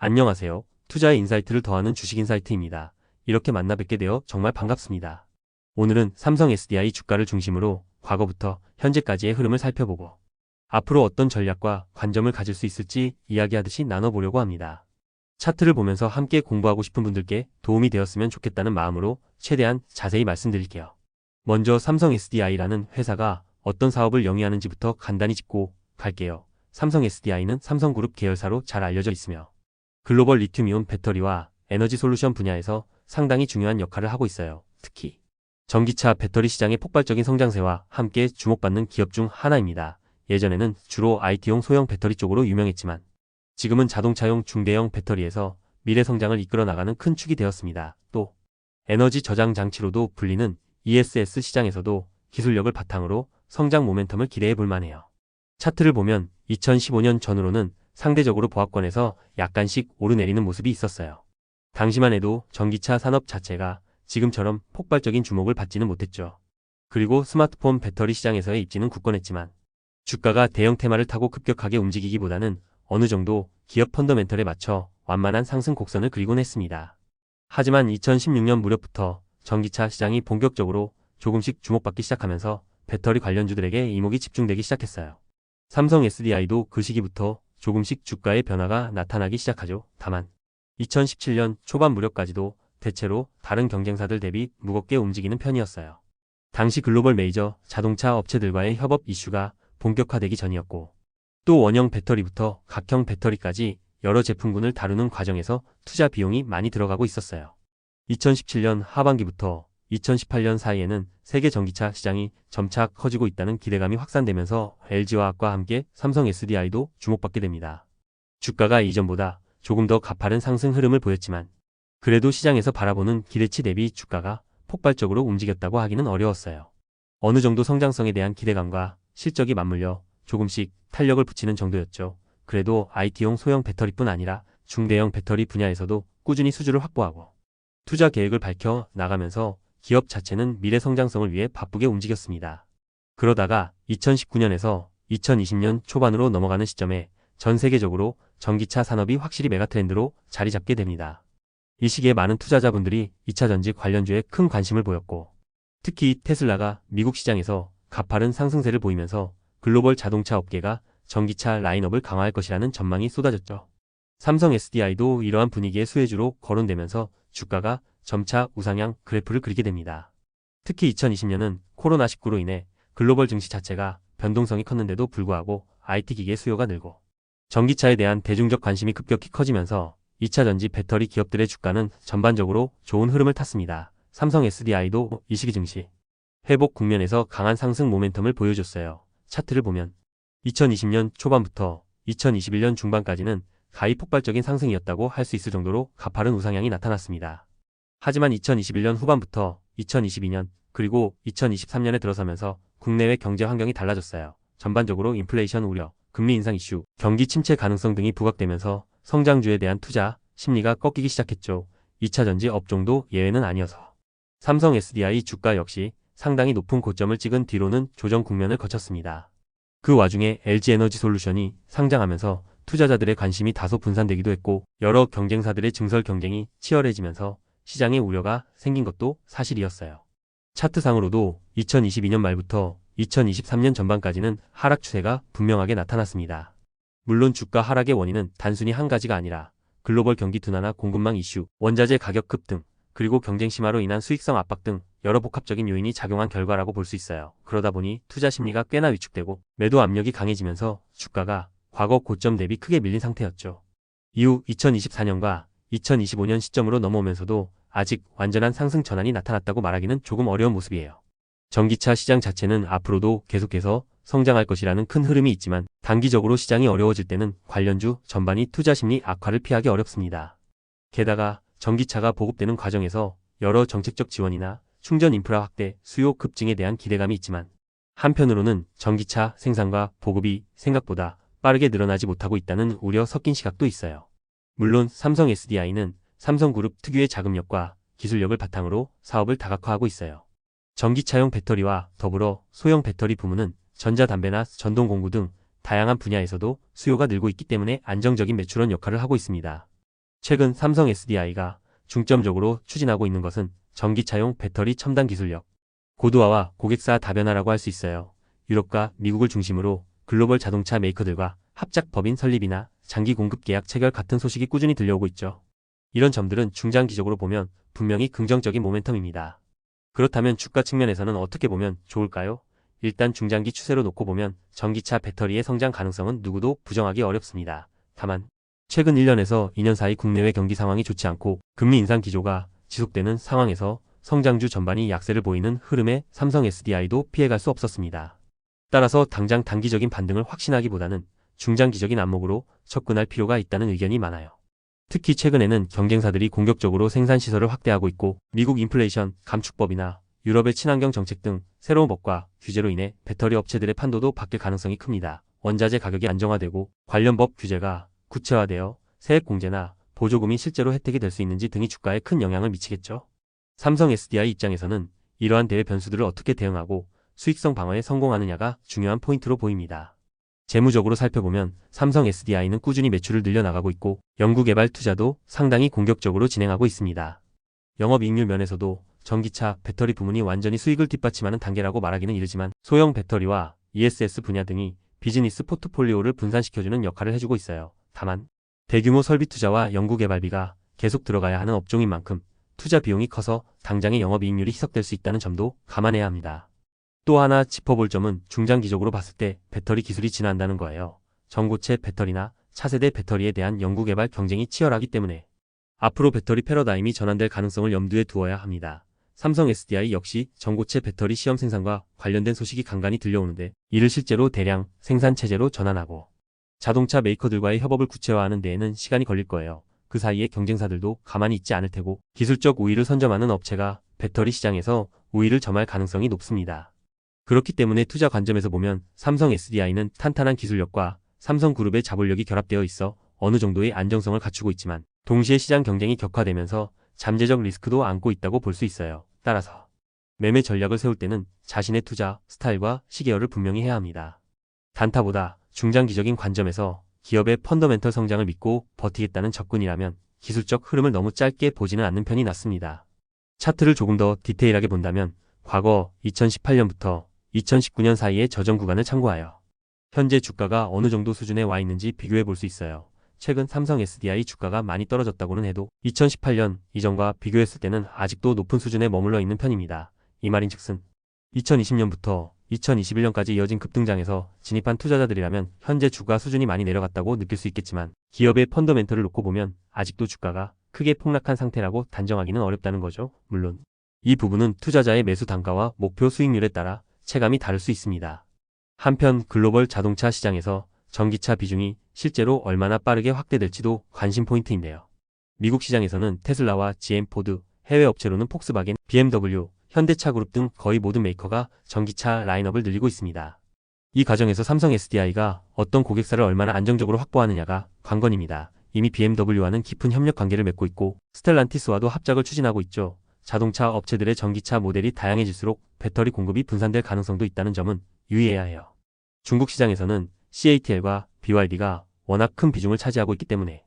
안녕하세요. 투자의 인사이트를 더하는 주식인사이트입니다. 이렇게 만나 뵙게 되어 정말 반갑습니다. 오늘은 삼성 SDI 주가를 중심으로 과거부터 현재까지의 흐름을 살펴보고 앞으로 어떤 전략과 관점을 가질 수 있을지 이야기하듯이 나눠보려고 합니다. 차트를 보면서 함께 공부하고 싶은 분들께 도움이 되었으면 좋겠다는 마음으로 최대한 자세히 말씀드릴게요. 먼저 삼성 SDI라는 회사가 어떤 사업을 영위하는지부터 간단히 짚고 갈게요. 삼성 SDI는 삼성그룹 계열사로 잘 알려져 있으며 글로벌 리튬이온 배터리와 에너지 솔루션 분야에서 상당히 중요한 역할을 하고 있어요. 특히 전기차 배터리 시장의 폭발적인 성장세와 함께 주목받는 기업 중 하나입니다. 예전에는 주로 IT용 소형 배터리 쪽으로 유명했지만 지금은 자동차용 중대형 배터리에서 미래 성장을 이끌어 나가는 큰 축이 되었습니다. 또 에너지 저장 장치로도 불리는 ESS 시장에서도 기술력을 바탕으로 성장 모멘텀을 기대해 볼 만해요. 차트를 보면 2015년 전후로는 상대적으로 보합권에서 약간씩 오르내리는 모습이 있었어요. 당시만 해도 전기차 산업 자체가 지금처럼 폭발적인 주목을 받지는 못했죠. 그리고 스마트폰 배터리 시장에서의 입지는 굳건했지만 주가가 대형 테마를 타고 급격하게 움직이기보다는 어느 정도 기업 펀더멘털에 맞춰 완만한 상승 곡선을 그리곤 했습니다. 하지만 2016년 무렵부터 전기차 시장이 본격적으로 조금씩 주목받기 시작하면서 배터리 관련주들에게 이목이 집중되기 시작했어요. 삼성 SDI도 그 시기부터 조금씩 주가의 변화가 나타나기 시작하죠. 다만 2017년 초반 무렵까지도 대체로 다른 경쟁사들 대비 무겁게 움직이는 편이었어요. 당시 글로벌 메이저 자동차 업체들과의 협업 이슈가 본격화되기 전이었고 또 원형 배터리부터 각형 배터리까지 여러 제품군을 다루는 과정에서 투자 비용이 많이 들어가고 있었어요. 2017년 하반기부터 2018년 사이에는 세계 전기차 시장이 점차 커지고 있다는 기대감이 확산되면서 LG화학과 함께 삼성 SDI도 주목받게 됩니다. 주가가 이전보다 조금 더 가파른 상승 흐름을 보였지만 그래도 시장에서 바라보는 기대치 대비 주가가 폭발적으로 움직였다고 하기는 어려웠어요. 어느 정도 성장성에 대한 기대감과 실적이 맞물려 조금씩 탄력을 붙이는 정도였죠. 그래도 IT용 소형 배터리뿐 아니라 중대형 배터리 분야에서도 꾸준히 수주를 확보하고 투자 계획을 밝혀 나가면서 기업 자체는 미래 성장성을 위해 바쁘게 움직였습니다. 그러다가 2019년에서 2020년 초반으로 넘어가는 시점에 전 세계적으로 전기차 산업이 확실히 메가트렌드로 자리 잡게 됩니다. 이 시기에 많은 투자자분들이 2차 전지 관련주에 큰 관심을 보였고 특히 테슬라가 미국 시장에서 가파른 상승세를 보이면서 글로벌 자동차 업계가 전기차 라인업을 강화할 것이라는 전망이 쏟아졌죠. 삼성 SDI도 이러한 분위기의 수혜주로 거론되면서 주가가 점차 우상향 그래프를 그리게 됩니다. 특히 2020년은 코로나19로 인해 글로벌 증시 자체가 변동성이 컸는데도 불구하고 IT 기계 수요가 늘고 전기차에 대한 대중적 관심이 급격히 커지면서 2차 전지 배터리 기업들의 주가는 전반적으로 좋은 흐름을 탔습니다. 삼성 SDI도 이 시기 증시 회복 국면에서 강한 상승 모멘텀을 보여줬어요. 차트를 보면 2020년 초반부터 2021년 중반까지는 가히 폭발적인 상승이었다고 할 수 있을 정도로 가파른 우상향이 나타났습니다. 하지만 2021년 후반부터 2022년 그리고 2023년에 들어서면서 국내외 경제 환경이 달라졌어요. 전반적으로 인플레이션 우려, 금리 인상 이슈, 경기 침체 가능성 등이 부각되면서 성장주에 대한 투자 심리가 꺾이기 시작했죠. 2차 전지 업종도 예외는 아니어서 삼성 SDI 주가 역시 상당히 높은 고점을 찍은 뒤로는 조정 국면을 거쳤습니다. 그 와중에 LG에너지솔루션이 상장하면서 투자자들의 관심이 다소 분산되기도 했고 여러 경쟁사들의 증설 경쟁이 치열해지면서 시장에 우려가 생긴 것도 사실이었어요. 차트상으로도 2022년 말부터 2023년 전반까지는 하락 추세가 분명하게 나타났습니다. 물론 주가 하락의 원인은 단순히 한 가지가 아니라 글로벌 경기 둔화나 공급망 이슈, 원자재 가격 급등, 그리고 경쟁 심화로 인한 수익성 압박 등 여러 복합적인 요인이 작용한 결과라고 볼 수 있어요. 그러다 보니 투자 심리가 꽤나 위축되고 매도 압력이 강해지면서 주가가 과거 고점 대비 크게 밀린 상태였죠. 이후 2024년과 2025년 시점으로 넘어오면서도 아직 완전한 상승 전환이 나타났다고 말하기는 조금 어려운 모습이에요. 전기차 시장 자체는 앞으로도 계속해서 성장할 것이라는 큰 흐름이 있지만 단기적으로 시장이 어려워질 때는 관련주 전반이 투자 심리 악화를 피하기 어렵습니다. 게다가 전기차가 보급되는 과정에서 여러 정책적 지원이나 충전 인프라 확대, 수요 급증에 대한 기대감이 있지만 한편으로는 전기차 생산과 보급이 생각보다 빠르게 늘어나지 못하고 있다는 우려 섞인 시각도 있어요. 물론 삼성 SDI는 삼성그룹 특유의 자금력과 기술력을 바탕으로 사업을 다각화하고 있어요. 전기차용 배터리와 더불어 소형 배터리 부문은 전자담배나 전동공구 등 다양한 분야에서도 수요가 늘고 있기 때문에 안정적인 매출원 역할을 하고 있습니다. 최근 삼성 SDI가 중점적으로 추진하고 있는 것은 전기차용 배터리 첨단 기술력 고도화와 고객사 다변화라고 할 수 있어요. 유럽과 미국을 중심으로 글로벌 자동차 메이커들과 합작 법인 설립이나 장기 공급 계약 체결 같은 소식이 꾸준히 들려오고 있죠. 이런 점들은 중장기적으로 보면 분명히 긍정적인 모멘텀입니다. 그렇다면 주가 측면에서는 어떻게 보면 좋을까요? 일단 중장기 추세로 놓고 보면 전기차 배터리의 성장 가능성은 누구도 부정하기 어렵습니다. 다만 최근 1년에서 2년 사이 국내외 경기 상황이 좋지 않고 금리 인상 기조가 지속되는 상황에서 성장주 전반이 약세를 보이는 흐름에 삼성 SDI도 피해갈 수 없었습니다. 따라서 당장 단기적인 반등을 확신하기보다는 중장기적인 안목으로 접근할 필요가 있다는 의견이 많아요. 특히 최근에는 경쟁사들이 공격적으로 생산시설을 확대하고 있고 미국 인플레이션 감축법이나 유럽의 친환경 정책 등 새로운 법과 규제로 인해 배터리 업체들의 판도도 바뀔 가능성이 큽니다. 원자재 가격이 안정화되고 관련 법 규제가 구체화되어 세액 공제나 보조금이 실제로 혜택이 될 수 있는지 등이 주가에 큰 영향을 미치겠죠. 삼성 SDI 입장에서는 이러한 대외 변수들을 어떻게 대응하고 수익성 방어에 성공하느냐가 중요한 포인트로 보입니다. 재무적으로 살펴보면 삼성 SDI는 꾸준히 매출을 늘려나가고 있고 연구개발 투자도 상당히 공격적으로 진행하고 있습니다. 영업이익률 면에서도 전기차 배터리 부문이 완전히 수익을 뒷받침하는 단계라고 말하기는 이르지만 소형 배터리와 ESS 분야 등이 비즈니스 포트폴리오를 분산시켜주는 역할을 해주고 있어요. 다만 대규모 설비 투자와 연구개발비가 계속 들어가야 하는 업종인 만큼 투자 비용이 커서 당장의 영업이익률이 희석될 수 있다는 점도 감안해야 합니다. 또 하나 짚어볼 점은 중장기적으로 봤을 때 배터리 기술이 진화한다는 거예요. 전고체 배터리나 차세대 배터리에 대한 연구개발 경쟁이 치열하기 때문에 앞으로 배터리 패러다임이 전환될 가능성을 염두에 두어야 합니다. 삼성 SDI 역시 전고체 배터리 시험 생산과 관련된 소식이 간간히 들려오는데 이를 실제로 대량 생산 체제로 전환하고 자동차 메이커들과의 협업을 구체화하는 데에는 시간이 걸릴 거예요. 그 사이에 경쟁사들도 가만히 있지 않을 테고 기술적 우위를 선점하는 업체가 배터리 시장에서 우위를 점할 가능성이 높습니다. 그렇기 때문에 투자 관점에서 보면 삼성 SDI는 탄탄한 기술력과 삼성그룹의 자본력이 결합되어 있어 어느 정도의 안정성을 갖추고 있지만 동시에 시장 경쟁이 격화되면서 잠재적 리스크도 안고 있다고 볼 수 있어요. 따라서 매매 전략을 세울 때는 자신의 투자 스타일과 시계열을 분명히 해야 합니다. 단타보다 중장기적인 관점에서 기업의 펀더멘털 성장을 믿고 버티겠다는 접근이라면 기술적 흐름을 너무 짧게 보지는 않는 편이 낫습니다. 차트를 조금 더 디테일하게 본다면 과거 2018년부터 2019년 사이의 저점 구간을 참고하여 현재 주가가 어느 정도 수준에 와 있는지 비교해 볼 수 있어요. 최근 삼성 SDI 주가가 많이 떨어졌다고는 해도 2018년 이전과 비교했을 때는 아직도 높은 수준에 머물러 있는 편입니다. 이 말인즉슨 2020년부터 2021년까지 이어진 급등장에서 진입한 투자자들이라면 현재 주가 수준이 많이 내려갔다고 느낄 수 있겠지만 기업의 펀더멘털을 놓고 보면 아직도 주가가 크게 폭락한 상태라고 단정하기는 어렵다는 거죠. 물론 이 부분은 투자자의 매수 단가와 목표 수익률에 따라 체감이 다를 수 있습니다. 한편 글로벌 자동차 시장에서 전기차 비중이 실제로 얼마나 빠르게 확대될지도 관심 포인트인데요. 미국 시장에서는 테슬라와 GM 포드, 해외 업체로는 폭스바겐, BMW, 현대차 그룹 등 거의 모든 메이커가 전기차 라인업을 늘리고 있습니다. 이 과정에서 삼성 SDI가 어떤 고객사를 얼마나 안정적으로 확보하느냐가 관건입니다. 이미 BMW와는 깊은 협력 관계를 맺고 있고 스텔란티스와도 합작을 추진하고 있죠. 자동차 업체들의 전기차 모델이 다양해질수록 배터리 공급이 분산될 가능성도 있다는 점은 유의해야 해요. 중국 시장에서는 CATL과 BYD가 워낙 큰 비중을 차지하고 있기 때문에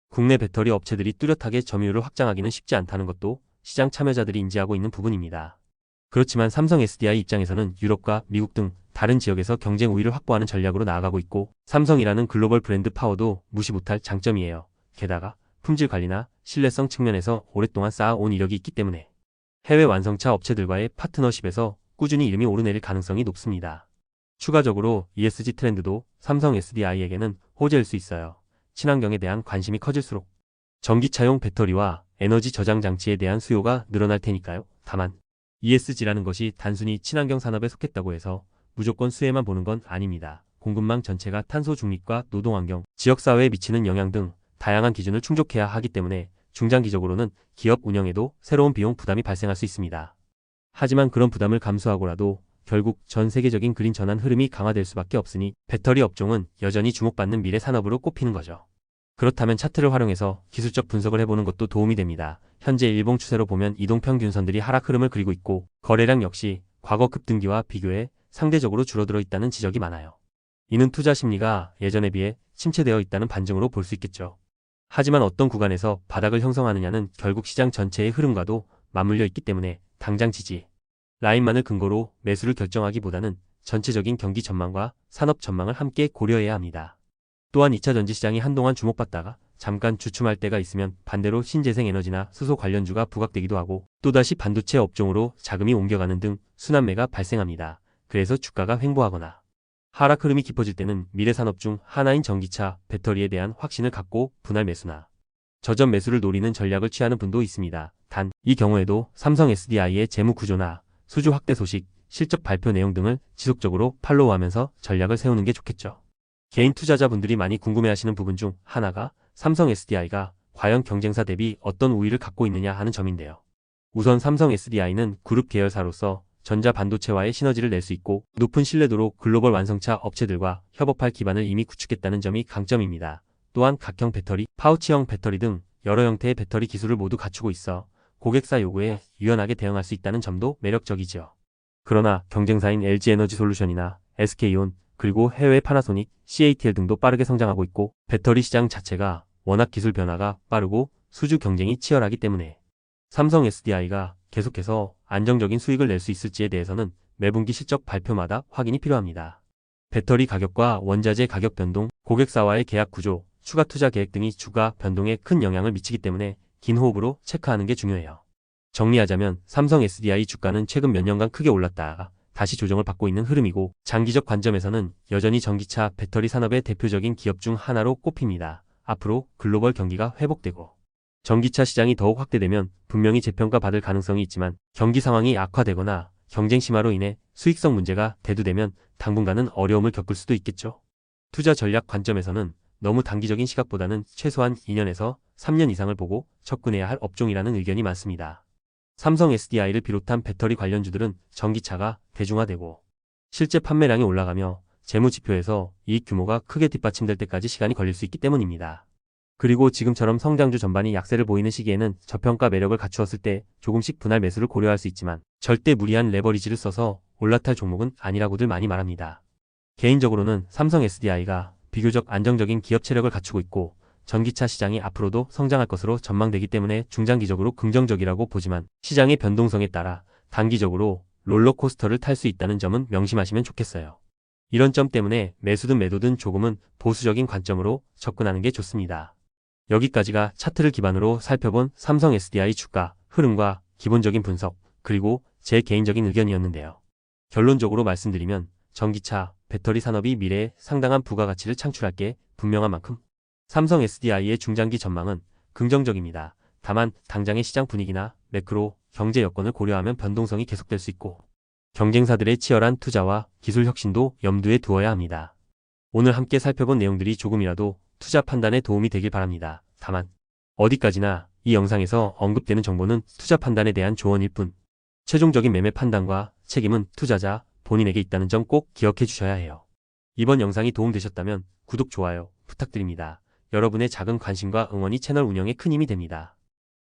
국내 배터리 업체들이 뚜렷하게 점유율을 확장하기는 쉽지 않다는 것도 시장 참여자들이 인지하고 있는 부분입니다. 그렇지만 삼성 SDI 입장에서는 유럽과 미국 등 다른 지역에서 경쟁 우위를 확보하는 전략으로 나아가고 있고 삼성이라는 글로벌 브랜드 파워도 무시 못할 장점이에요. 게다가 품질 관리나 신뢰성 측면에서 오랫동안 쌓아온 이력이 있기 때문에 해외 완성차 업체들과의 파트너십에서 꾸준히 이름이 오르내릴 가능성이 높습니다. 추가적으로 ESG 트렌드도 삼성 SDI에게는 호재일 수 있어요. 친환경에 대한 관심이 커질수록 전기차용 배터리와 에너지 저장 장치에 대한 수요가 늘어날 테니까요. 다만 ESG라는 것이 단순히 친환경 산업에 속했다고 해서 무조건 수혜만 보는 건 아닙니다. 공급망 전체가 탄소 중립과 노동환경, 지역사회에 미치는 영향 등 다양한 기준을 충족해야 하기 때문에 중장기적으로는 기업 운영에도 새로운 비용 부담이 발생할 수 있습니다. 하지만 그런 부담을 감수하고라도 결국 전 세계적인 그린 전환 흐름이 강화될 수밖에 없으니 배터리 업종은 여전히 주목받는 미래 산업으로 꼽히는 거죠. 그렇다면 차트를 활용해서 기술적 분석을 해보는 것도 도움이 됩니다. 현재 일봉 추세로 보면 이동평균선들이 하락 흐름을 그리고 있고 거래량 역시 과거 급등기와 비교해 상대적으로 줄어들어 있다는 지적이 많아요. 이는 투자 심리가 예전에 비해 침체되어 있다는 반증으로 볼 수 있겠죠. 하지만 어떤 구간에서 바닥을 형성하느냐는 결국 시장 전체의 흐름과도 맞물려 있기 때문에 당장 지지 라인만을 근거로 매수를 결정하기보다는 전체적인 경기 전망과 산업 전망을 함께 고려해야 합니다. 또한 2차 전지 시장이 한동안 주목받다가 잠깐 주춤할 때가 있으면 반대로 신재생에너지나 수소 관련주가 부각되기도 하고 또다시 반도체 업종으로 자금이 옮겨가는 등 순환매가 발생합니다. 그래서 주가가 횡보하거나 하락 흐름이 깊어질 때는 미래 산업 중 하나인 전기차, 배터리에 대한 확신을 갖고 분할 매수나 저점 매수를 노리는 전략을 취하는 분도 있습니다. 단, 이 경우에도 삼성 SDI의 재무 구조나 수주 확대 소식, 실적 발표 내용 등을 지속적으로 팔로우하면서 전략을 세우는 게 좋겠죠. 개인 투자자분들이 많이 궁금해하시는 부분 중 하나가 삼성 SDI가 과연 경쟁사 대비 어떤 우위를 갖고 있느냐 하는 점인데요. 우선 삼성 SDI는 그룹 계열사로서 전자 반도체와의 시너지를 낼 수 있고 높은 신뢰도로 글로벌 완성차 업체들과 협업할 기반을 이미 구축했다는 점이 강점입니다. 또한 각형 배터리, 파우치형 배터리 등 여러 형태의 배터리 기술을 모두 갖추고 있어 고객사 요구에 유연하게 대응할 수 있다는 점도 매력적이죠. 그러나 경쟁사인 LG에너지솔루션이나 SK온, 그리고 해외 파나소닉, CATL 등도 빠르게 성장하고 있고 배터리 시장 자체가 워낙 기술 변화가 빠르고 수주 경쟁이 치열하기 때문에 삼성 SDI가 계속해서 안정적인 수익을 낼 수 있을지에 대해서는 매분기 실적 발표마다 확인이 필요합니다. 배터리 가격과 원자재 가격 변동, 고객사와의 계약 구조, 추가 투자 계획 등이 주가 변동에 큰 영향을 미치기 때문에 긴 호흡으로 체크하는 게 중요해요. 정리하자면 삼성 SDI 주가는 최근 몇 년간 크게 올랐다가 다시 조정을 받고 있는 흐름이고 장기적 관점에서는 여전히 전기차, 배터리 산업의 대표적인 기업 중 하나로 꼽힙니다. 앞으로 글로벌 경기가 회복되고 전기차 시장이 더욱 확대되면 분명히 재평가 받을 가능성이 있지만 경기 상황이 악화되거나 경쟁 심화로 인해 수익성 문제가 대두되면 당분간은 어려움을 겪을 수도 있겠죠. 투자 전략 관점에서는 너무 단기적인 시각보다는 최소한 2년에서 3년 이상을 보고 접근해야 할 업종이라는 의견이 많습니다. 삼성 SDI를 비롯한 배터리 관련주들은 전기차가 대중화되고 실제 판매량이 올라가며 재무지표에서 이익 규모가 크게 뒷받침될 때까지 시간이 걸릴 수 있기 때문입니다. 그리고 지금처럼 성장주 전반이 약세를 보이는 시기에는 저평가 매력을 갖추었을 때 조금씩 분할 매수를 고려할 수 있지만 절대 무리한 레버리지를 써서 올라탈 종목은 아니라고들 많이 말합니다. 개인적으로는 삼성 SDI가 비교적 안정적인 기업 체력을 갖추고 있고 전기차 시장이 앞으로도 성장할 것으로 전망되기 때문에 중장기적으로 긍정적이라고 보지만 시장의 변동성에 따라 단기적으로 롤러코스터를 탈 수 있다는 점은 명심하시면 좋겠어요. 이런 점 때문에 매수든 매도든 조금은 보수적인 관점으로 접근하는 게 좋습니다. 여기까지가 차트를 기반으로 살펴본 삼성 SDI 주가 흐름과 기본적인 분석, 그리고 제 개인적인 의견이었는데요. 결론적으로 말씀드리면 전기차, 배터리 산업이 미래에 상당한 부가가치를 창출할 게 분명한 만큼 삼성 SDI의 중장기 전망은 긍정적입니다. 다만 당장의 시장 분위기나 매크로, 경제 여건을 고려하면 변동성이 계속될 수 있고 경쟁사들의 치열한 투자와 기술 혁신도 염두에 두어야 합니다. 오늘 함께 살펴본 내용들이 조금이라도 투자 판단에 도움이 되길 바랍니다. 다만 어디까지나 이 영상에서 언급되는 정보는 투자 판단에 대한 조언일 뿐 최종적인 매매 판단과 책임은 투자자 본인에게 있다는 점 꼭 기억해 주셔야 해요. 이번 영상이 도움되셨다면 구독, 좋아요 부탁드립니다. 여러분의 작은 관심과 응원이 채널 운영에 큰 힘이 됩니다.